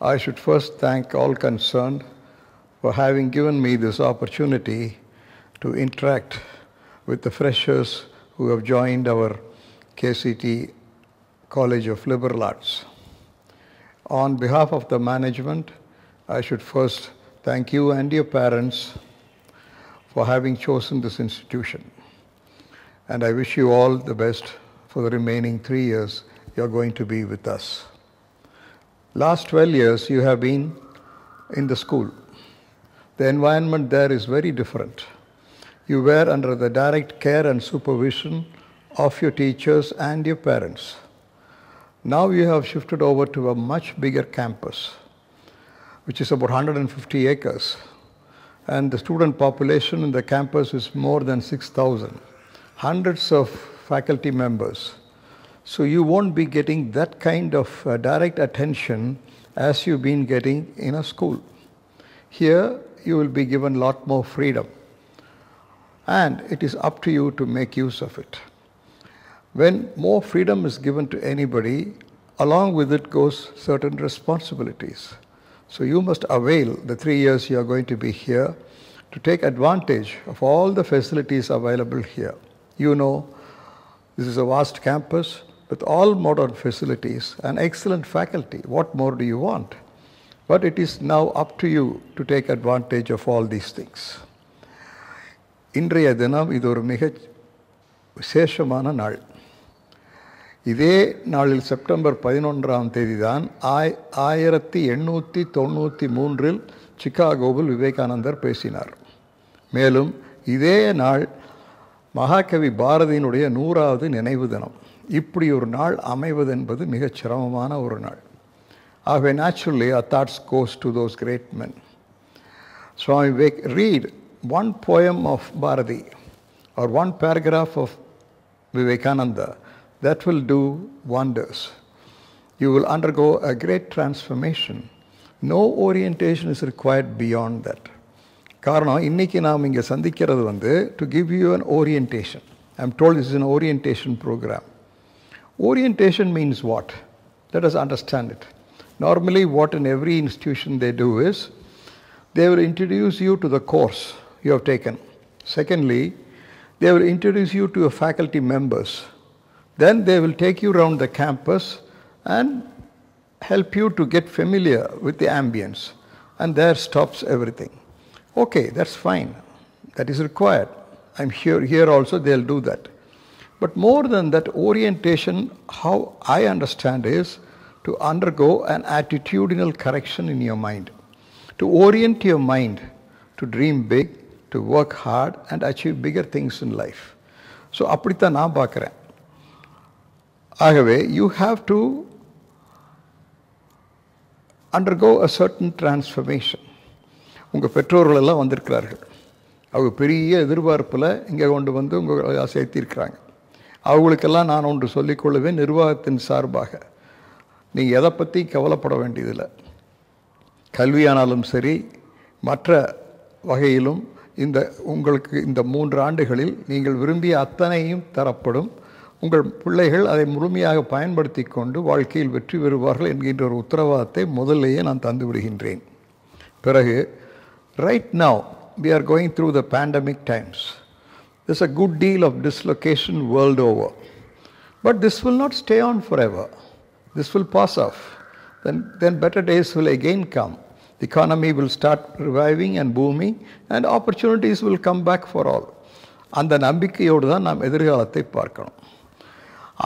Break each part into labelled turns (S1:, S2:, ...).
S1: I should first thank all concerned for having given me this opportunity to interact with the freshers who have joined our KCT College of Liberal Arts. On behalf of the management, I should first thank you and your parents for having chosen this institution. And I wish you all the best for the remaining 3 years you're going to be with us. Last 12 years you have been in the school. The environment there is very different. You were under the direct care and supervision of your teachers and your parents. Now you have shifted over to a much bigger campus, which is about 150 acres. And the student population in the campus is more than 6,000. Hundreds of faculty members. So you won't be getting that kind of direct attention as you've been getting in a school. Here you will be given a lot more freedom. And it is up to you to make use of it. When more freedom is given to anybody, along with it goes certain responsibilities. So you must avail the 3 years you are going to be here to take advantage of all the facilities available here. You know, this is a vast campus with all modern facilities and excellent faculty. What more do you want? But it is now up to you to take advantage of all these things. இன்றைய தினம் இது ஒரு மிக விசேஷமான நாள். இதே நாளில் September 11ஆம் தேதி தான் 1893 சிகாகோவில் விவேகானந்தர் பேசினார். மேலும் இதே நாள் மகாகவி பாரதியினுடைய 100வது நினைவு தினம். இப்படி ஒரு நாள் அமைவது என்பது மிகச் சிரமமான ஒரு நாள். ஆகவே naturally our thoughts goes to those great men. So I read one poem of Bharati or one paragraph of Vivekananda that will do wonders. You will undergo a great transformation. No orientation is required beyond that. காரணம் இன்னைக்கு நாம் இங்கே சந்திக்கிறது to give you an orientation. I'm told this is an orientation program. Orientation means what? Let us understand it. Normally what in every institution they do is they will introduce you to the course you have taken. Secondly, they will introduce you to your faculty members. Then they will take you around the campus and help you to get familiar with the ambience. And there stops everything. Okay, that's fine. That is required. I'm here also they'll do that. But more than that, orientation, how I understand is to undergo an attitudinal correction in your mind. To orient your mind to dream big, to work hard and achieve bigger things in life. So, அப்படித்தான் நான் பார்க்கிறேன். ஆகவே, you have to undergo a certain transformation. உங்கள் பெற்றோர்கள் எல்லாம் வந்திருக்கிறார்கள். அவங்க பெரிய எதிர்பார்ப்பில் இங்கே கொண்டு வந்து உங்களை சேர்த்திருக்கிறாங்க. அவங்களுக்கெல்லாம் நான் ஒன்று சொல்லிக்கொள்ளுவேன் நிர்வாகத்தின் சார்பாக. நீங்கள் எதை பற்றி கவலைப்பட வேண்டியதில்லை. கல்வியானாலும் சரி மற்ற வகையிலும் உங்களுக்கு இந்த 3 ஆண்டுகளில் நீங்கள் விரும்பிய அத்தனையும் தரப்படும். உங்கள் பிள்ளைகள் அதை முழுமையாக பயன்படுத்தி கொண்டு வாழ்க்கையில் வெற்றி பெறுவார்கள் என்கின்ற ஒரு உத்தரவாதத்தை முதல்லையே நான் தந்து விடுகின்றேன். பிறகு right now we are going through the pandemic times. There's a good deal of dislocation world over. But this will not stay on forever. This will pass off. Then better days will again come. The economy will start reviving and booming and opportunities will come back for all. அந்த நம்பிக்கையோடு தான் நாம் எதிர்காலத்தை பார்க்கணும்.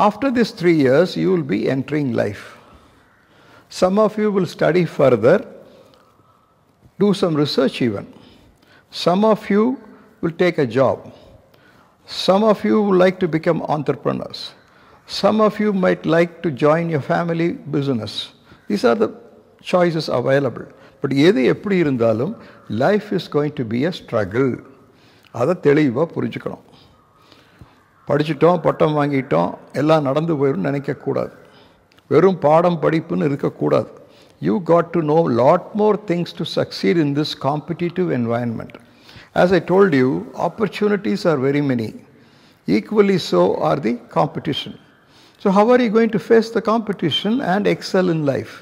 S1: After these 3 years, you will be entering life. Some of you will study further, do some research even. Some of you will take a job. Some of you would like to become entrepreneurs. Some of you might like to join your family business. These are the choices available. But எது எப்படி இருந்தாலும் life is going to be a struggle. அதை தெளிவாக புரிஞ்சுக்கணும். படிச்சிட்டோம், பட்டம் வாங்கிட்டோம், எல்லாம் நடந்து போயிடும் நினைக்கக்கூடாது. வெறும் பாடம் படிப்புன்னு இருக்கக்கூடாது. You got to know a lot more things to succeed in this competitive environment. As I told you, opportunities are very many. Equally so are the competition. So how are you going to face the competition and excel in life?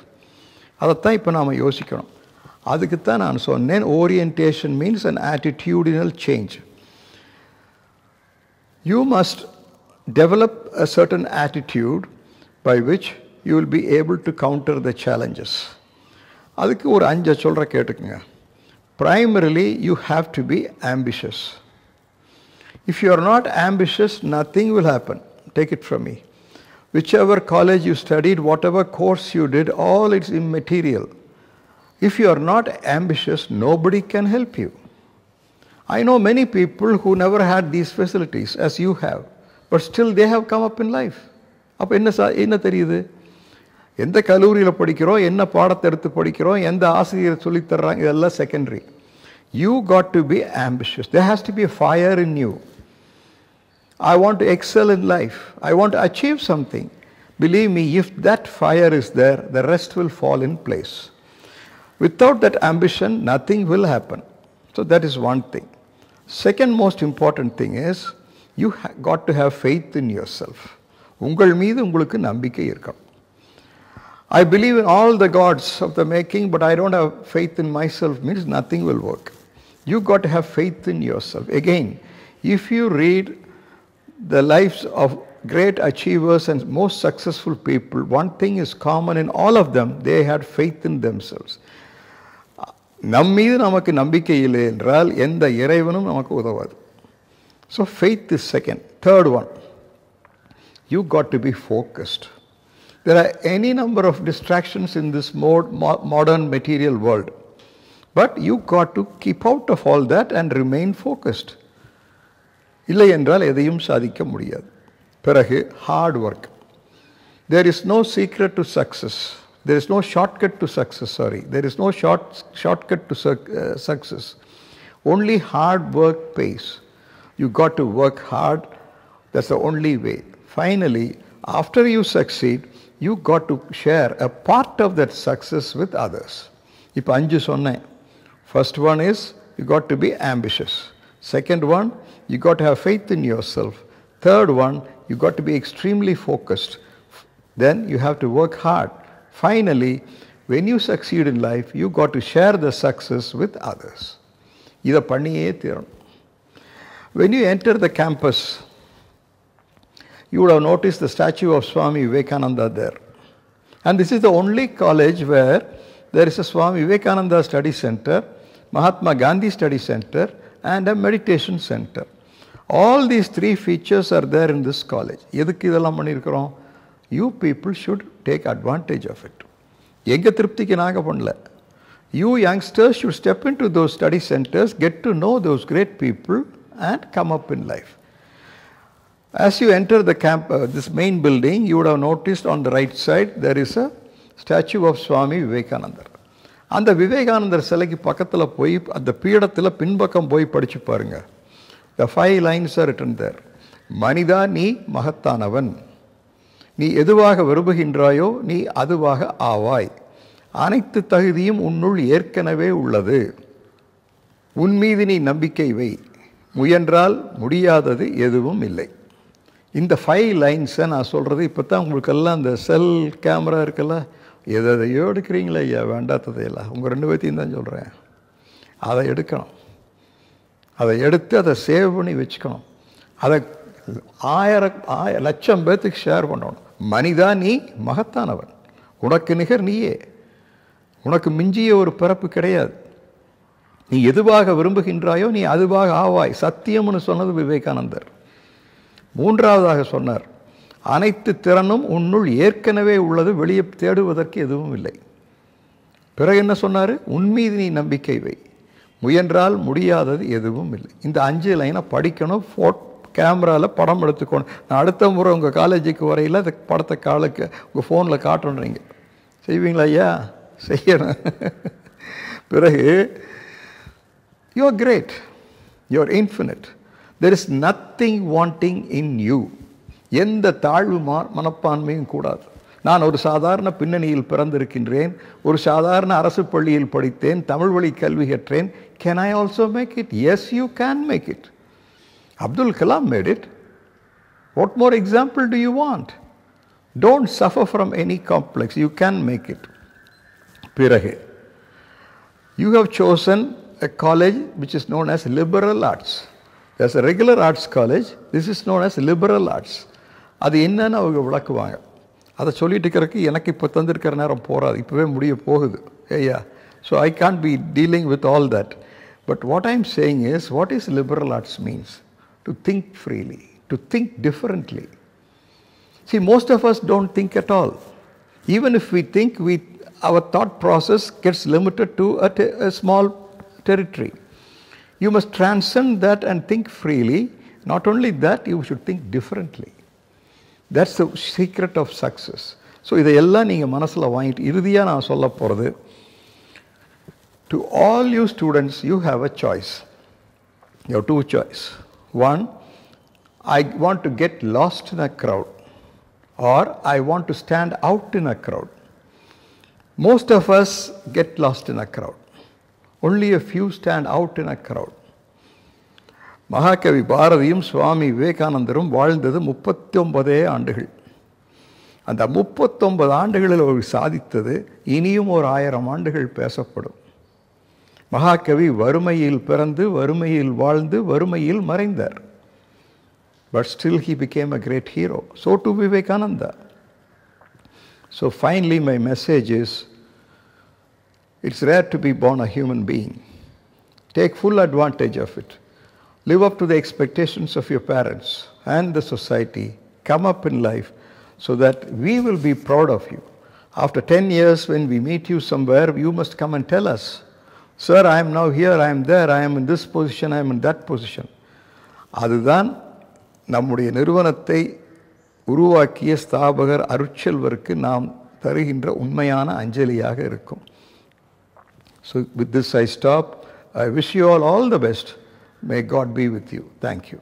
S1: அதைத்தான் இப்போ நாம் யோசிக்கணும். அதுக்குத்தான் நான் சொன்னேன், orientation means an attitudinal change. You must develop a certain attitude by which you will be able to counter the challenges. அதுக்கு ஒரு 5 சொல்கிற கேட்டுக்குங்க. Primarily, you have to be ambitious. If you are not ambitious, nothing will happen. Take it from me. Whichever college you studied, whatever course you did, all it's immaterial. If you are not ambitious, nobody can help you. I know many people who never had these facilities as you have, but still they have come up in life. அப்போ என்ன தெரியுது? எந்த கல்லூரியில் படிக்கிறோம், என்ன பாடத்தை எடுத்து படிக்கிறோம், எந்த ஆசிரியர் சொல்லித்தர்றாங்க, இதெல்லாம் secondary. You got to be ambitious. There has to be a fire in you. I want to excel in life. I want to achieve something. Believe me, if that fire is there, the rest will fall in place. Without that ambition, nothing will happen. So that is one thing. Second most important thing is, you got to have faith in yourself. உங்கள் மீது உங்களுக்கு நம்பிக்கை இருக்கணும். I believe in all the gods of the making, but I don't have faith in myself, means nothing will work. You got to have faith in yourself. Again, if you read the lives of great achievers and most successful people, one thing is common in all of them, they had faith in themselves. நம் மீது நமக்கு நம்பிக்கை இல்லை என்றால் எந்த இறைவனும் நமக்கு உதவாது. So faith is second. Third one, you got to be focused. There are any number of distractions in this modern material world, but you got to keep out of all that and remain focused. இல்லை என்றால் எதையும் சாதிக்க முடியாது. பிறகு hard work. There is no secret to success. There is no shortcut to success, There is no shortcut to success. Only hard work pays. You got to work hard. That's the only way. Finally, after you succeed, you got to share a part of that success with others. இப்போ 5 சொன்னேன். First one is, you got to be ambitious. Second one, you got to have faith in yourself. Third one, you got to be extremely focused. Then you have to work hard. Finally, when you succeed in life, you got to share the success with others. இதை பண்ணியே தீரணும். When you enter the campus, you would have noticed the statue of Swami Vivekananda there. And this is the only college where there is a Swami Vivekananda study center, Mahatma Gandhi study center, and a meditation center. All these 3 features are there in this college. எதுக்கு இதெல்லாம் பண்ணியிருக்கிறோம்? You people should take advantage of it. எங்க திருப்திக்கு நாங்க பண்ணல. You youngsters should step into those study centers, get to know those great people, and come up in life. As you enter the this main building, you would have noticed on the right side there is a statue of Swami Vivekananda. அந்த விவேகானந்தர் சிலைக்கு பக்கத்தில் போய் அந்த பீடத்தில் பின்பக்கம் போய் படிச்சு பாருங்க. The 5 lines are written there. மனிதா நீ மகத்தானவன், நீ எதுவாக விரும்புகின்றாயோ நீ அதுவாக ஆவாய், அனைத்து தகுதியும் உன்னுள் ஏற்கனவே உள்ளது, உன் மீது நீ நம்பிக்கை வை, முயன்றால் முடியாதது எதுவும் இல்லை. இந்த 5 லைன்ஸை நான் சொல்கிறது இப்போ தான் உங்களுக்கெல்லாம் இந்த செல் கேமரா இருக்குல்ல, எதையோ எடுக்கிறீங்களே ஐயா, வேண்டாத்ததையெல்லாம் உங்கள் 2 பேர்த்தையும் தான் சொல்கிறேன். அதை எடுக்கணும், அதை எடுத்து அதை சேவ் பண்ணி வச்சுக்கணும், அதை 1000 லட்சம் பேர்த்துக்கு ஷேர் பண்ணணும். மனிதா நீ மகத்தானவன், உனக்கு நிகர் நீயே, உனக்கு மிஞ்சிய ஒரு பிறப்பு கிடையாது, நீ எதுவாக விரும்புகின்றாயோ நீ அதுவாக ஆவாய். சத்தியம்னு சொன்னது விவேகானந்தர். 3வதாக சொன்னார், அனைத்து திறனும் உன்னுள் ஏற்கனவே உள்ளது, வெளியே தேடுவதற்கு எதுவும் இல்லை. பிறகு என்ன சொன்னார்? உன் மீது நீ நம்பிக்கை வை, முயன்றால் முடியாதது எதுவும் இல்லை. இந்த 5 லைனை படிக்கணும், கேமராவில் படம் எடுத்துக்கணும். நான் அடுத்த முறை உங்கள் காலேஜுக்கு வரையில் அந்த படத்தை உங்கள் ஃபோனில் காட்டுறீங்க, செய்வீங்களா ஐயா? செய்யணும். பிறகு you are great, you are infinite, there is nothing wanting in you. எந்த தாழ்வு மனப்பான்மையும் கூடாது. நான் ஒரு சாதாரண பின்னணியில் பிறந்திருக்கின்றேன், ஒரு சாதாரண அரசு பள்ளியில் படித்தேன், தமிழ் வழி கல்வி கற்றேன். Can I also make it? Yes, you can make it. Abdul Kalam made it. What more example do you want? Don't suffer from any complex. You can make it. பிறகு you have chosen a college which is known as liberal arts. There's a regular arts college. This is known as liberal arts. அது என்னன்னு அவங்க விளக்குவாங்க. அதை சொல்லிட்டு இருக்கிறதுக்கு எனக்கு இப்போ தந்திருக்கிற நேரம் போகாது, இப்போவே முடிய போகுது. Yeah. So I can't be dealing with all that. But what I'm saying is, what is liberal arts means? To think freely, to think differently. See, most of us don't think at all. Even if we think, our thought process gets limited to a small territory. You must transcend that and think freely. Not only that, you should think differently. That's the secret of success. So இதெல்லாம் நீங்கள் மனசில் வாங்கிட்டு இறுதியாக நான் சொல்ல போகிறது, to all you students, you have a choice. You have two choices. One, I want to get lost in a crowd, or I want to stand out in a crowd. Most of us get lost in a crowd. Only a few stand out in a crowd. மகாகவி பாரதியும் சுவாமி விவேகானந்தரும் வாழ்ந்தது 39 ஆண்டுகள். அந்த 39 ஆண்டுகளில் அவர் சாதித்தது இனியும் ஒரு 1000 ஆண்டுகள் பேசப்படும். மகாகவி வறுமையில் பிறந்து வறுமையில் வாழ்ந்து வறுமையில் மறைந்தார். But still he became a great hero. So too Vivekananda. So finally my message is, it's rare to be born a human being. Take full advantage of it. Live up to the expectations of your parents and the society. Come up in life so that we will be proud of you. After 10 years when we meet you somewhere, you must come and tell us, sir, I am now here, I am there, I am in this position, I am in that position. அதுதான் நம்முடைய நிறுவனத்தை உருவாக்கிய ஸ்தாபகர் அருட்செல்வருக்கு நாம் தருகின்ற உண்மையான அஞ்சலியாக இருக்கும். So with this I stop. I wish you all the best. May God be with you. Thank you.